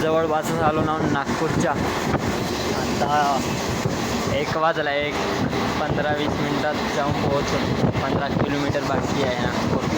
जवळपास आलो ना नागपूरच्या. आता 1 वाजला, 15-20 मिनटात जाऊन पोहोचतो. 15 किलोमीटर बाकी आहे नागपूर.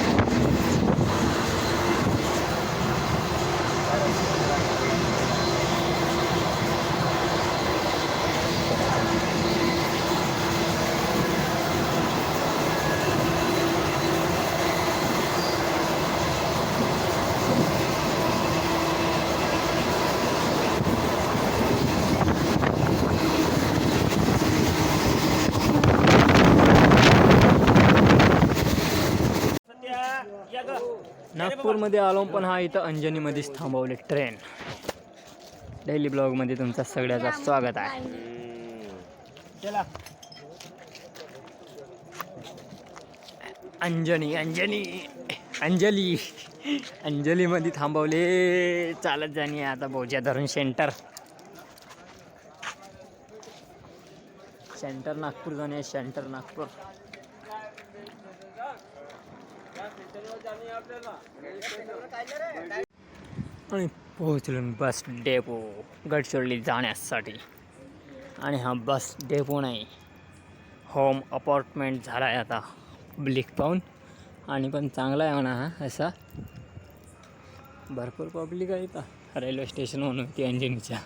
नागपूरमध्ये आलो, पण हा इथं अंजनीमध्येच थांबवली ट्रेन. डेली ब्लॉगमध्ये तुमचं सगळ्याचं स्वागत आहे. अंजलीमध्ये थांबवले. चालत जाणे आता बोजा धरून सेंटर नागपूर जाणे. सेंटर नागपूर. आणि पोहोचलो बस डेपो गडचिरोली जाण्यासाठी. आणि हा बस डेपो नाही, होम अपार्टमेंट झाला आहे आता पब्लिक पाहून. आणि पण चांगला आहे म्हणा हा. असा भरपूर पब्लिक आहे इथं. रेल्वे स्टेशन म्हणून ती अंजनीच्या.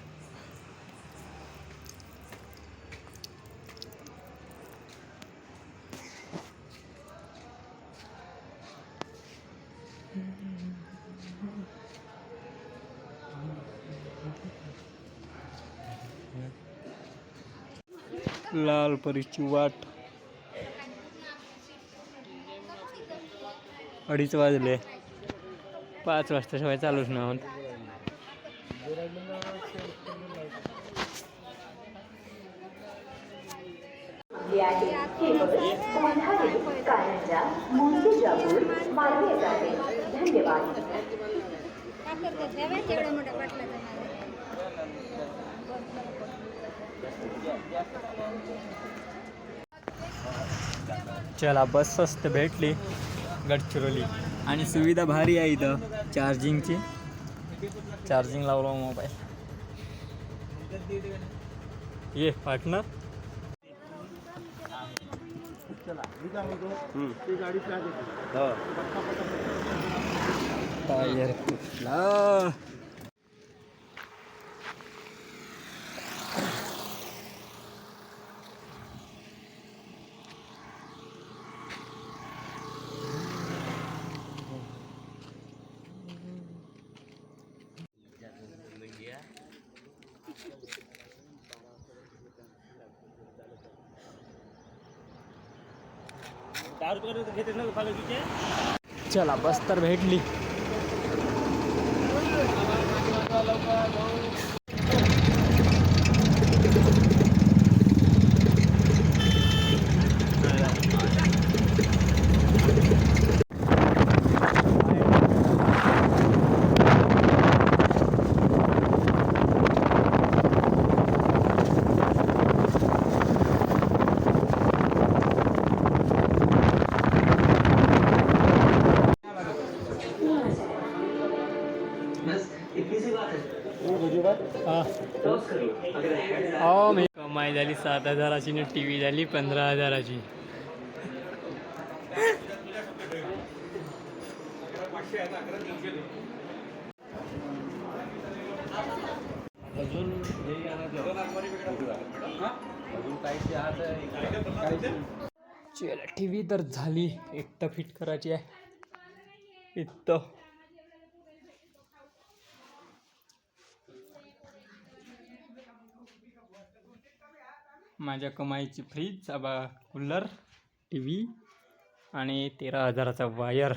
लाल परीची वाट. 2:30 वाजले. 5 वाजता शिवाय चालूच ना होत. चला, बस स्वस्त भेटली गडचिरोली. आणि सुविधा भारी आहे इथं चार्जिंगची. चार्जिंग लावलो मोबाईल. ये पार्टनर. टायर कुठला. चला, बस तर भेटली. मी कमाई झाली 7,000ची आणि TV झाली 15,000ची. चला, TV तर झाली. एकटं फिट करायची आहे इथं. माझ्या कमाईची फ्रीज, कूलर, TV आणि 13,000चा वायर.